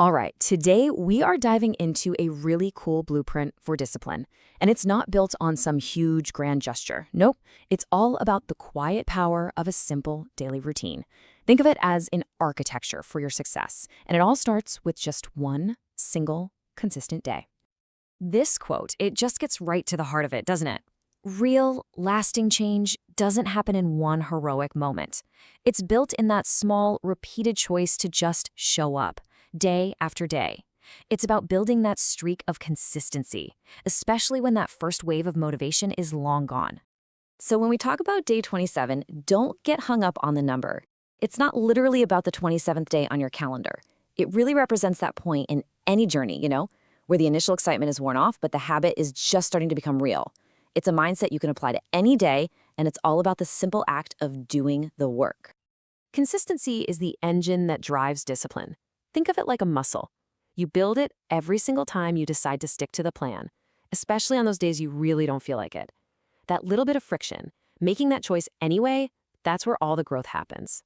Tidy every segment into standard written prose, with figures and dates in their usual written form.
All right, today we are diving into a really cool blueprint for discipline. And it's not built on some huge grand gesture. Nope, it's all about the quiet power of a simple daily routine. Think of it as an architecture for your success. And it all starts with just one single, consistent day. This quote, it just gets right to the heart of it, doesn't it? Real, lasting change doesn't happen in one heroic moment. It's built in that small, repeated choice to just show up, day after day. It's about building that streak of consistency, especially when that first wave of motivation is long gone. So when we talk about day 27, don't get hung up on the number. It's not literally about the 27th day on your calendar. It really represents that point in any journey, where the initial excitement is worn off, but the habit is just starting to become real. It's a mindset you can apply to any day, and it's all about the simple act of doing the work. Consistency is the engine that drives discipline. Think of it like a muscle. You build it every single time you decide to stick to the plan, especially on those days you really don't feel like it. That little bit of friction, making that choice anyway, that's where all the growth happens.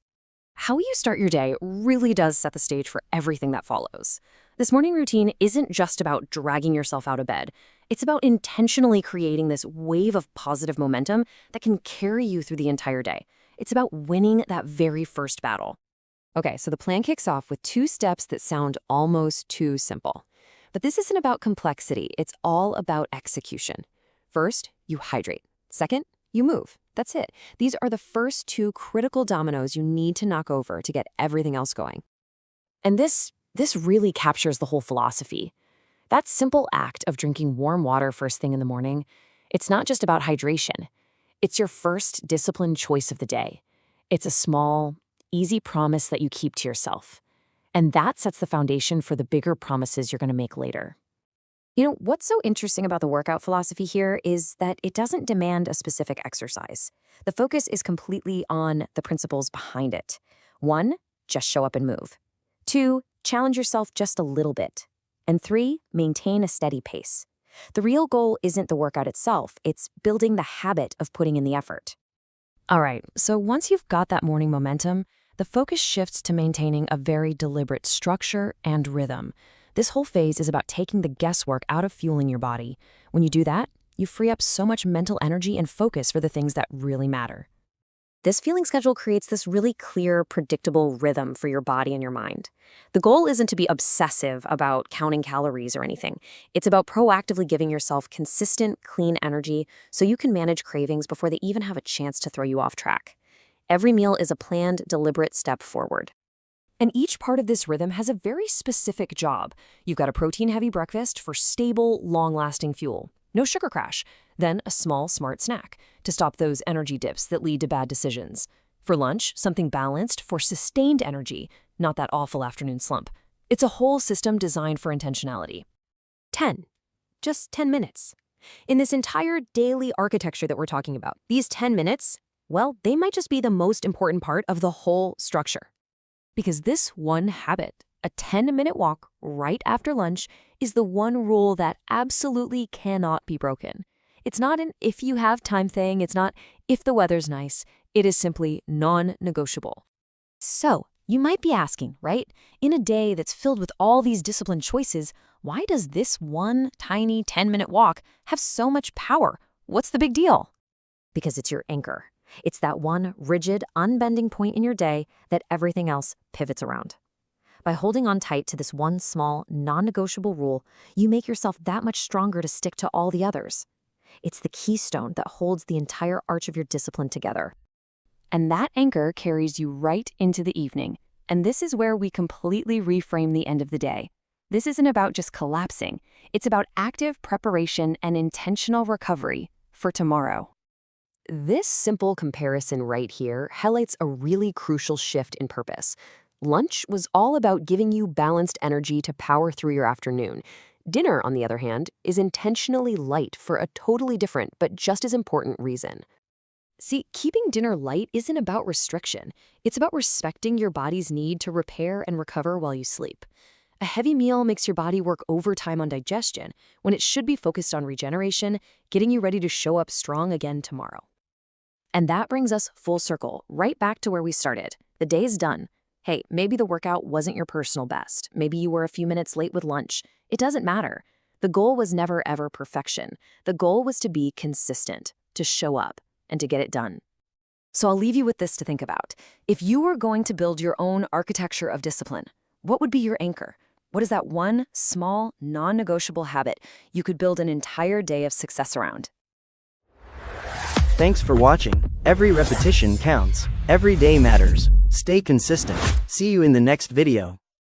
How you start your day really does set the stage for everything that follows. This morning routine isn't just about dragging yourself out of bed. It's about intentionally creating this wave of positive momentum that can carry you through the entire day. It's about winning that very first battle. Okay, so the plan kicks off with 2 steps that sound almost too simple. But this isn't about complexity. It's all about execution. First, you hydrate. Second, you move. That's it. These are the first 2 critical dominoes you need to knock over to get everything else going. And this really captures the whole philosophy. That simple act of drinking warm water first thing in the morning, it's not just about hydration. It's your first disciplined choice of the day. It's a small, easy promise that you keep to yourself. And that sets the foundation for the bigger promises you're going to make later. What's so interesting about the workout philosophy here is that it doesn't demand a specific exercise. The focus is completely on the principles behind it. 1, just show up and move. 2, challenge yourself just a little bit. And 3, maintain a steady pace. The real goal isn't the workout itself, it's building the habit of putting in the effort. All right, so once you've got that morning momentum, the focus shifts to maintaining a very deliberate structure and rhythm. This whole phase is about taking the guesswork out of fueling your body. When you do that, you free up so much mental energy and focus for the things that really matter. This fueling schedule creates this really clear, predictable rhythm for your body and your mind. The goal isn't to be obsessive about counting calories or anything. It's about proactively giving yourself consistent, clean energy so you can manage cravings before they even have a chance to throw you off track. Every meal is a planned, deliberate step forward. And each part of this rhythm has a very specific job. You've got a protein-heavy breakfast for stable, long-lasting fuel. No sugar crash. Then a small, smart snack to stop those energy dips that lead to bad decisions. For lunch, something balanced for sustained energy, not that awful afternoon slump. It's a whole system designed for intentionality. 10. Just 10 minutes. In this entire daily architecture that we're talking about, these 10 minutes, well, they might just be the most important part of the whole structure. Because this one habit, a 10-minute walk right after lunch, is the one rule that absolutely cannot be broken. It's not an if you have time thing, it's not if the weather's nice, it is simply non-negotiable. So, you might be asking, right? In a day that's filled with all these disciplined choices, why does this one tiny 10-minute walk have so much power? What's the big deal? Because it's your anchor. It's that one rigid, unbending point in your day that everything else pivots around. By holding on tight to this one small, non-negotiable rule, you make yourself that much stronger to stick to all the others. It's the keystone that holds the entire arch of your discipline together. And that anchor carries you right into the evening. And this is where we completely reframe the end of the day. This isn't about just collapsing. It's about active preparation and intentional recovery for tomorrow. This simple comparison right here highlights a really crucial shift in purpose. Lunch was all about giving you balanced energy to power through your afternoon. Dinner, on the other hand, is intentionally light for a totally different but just as important reason. See, keeping dinner light isn't about restriction. It's about respecting your body's need to repair and recover while you sleep. A heavy meal makes your body work overtime on digestion when it should be focused on regeneration, getting you ready to show up strong again tomorrow. And that brings us full circle, right back to where we started. The day is done. Hey, maybe the workout wasn't your personal best. Maybe you were a few minutes late with lunch. It doesn't matter. The goal was never ever perfection. The goal was to be consistent, to show up, and to get it done. So I'll leave you with this to think about. If you were going to build your own architecture of discipline, what would be your anchor? What is that one small, non-negotiable habit you could build an entire day of success around? Thanks for watching. Every repetition counts. Every day matters. Stay consistent. See you in the next video.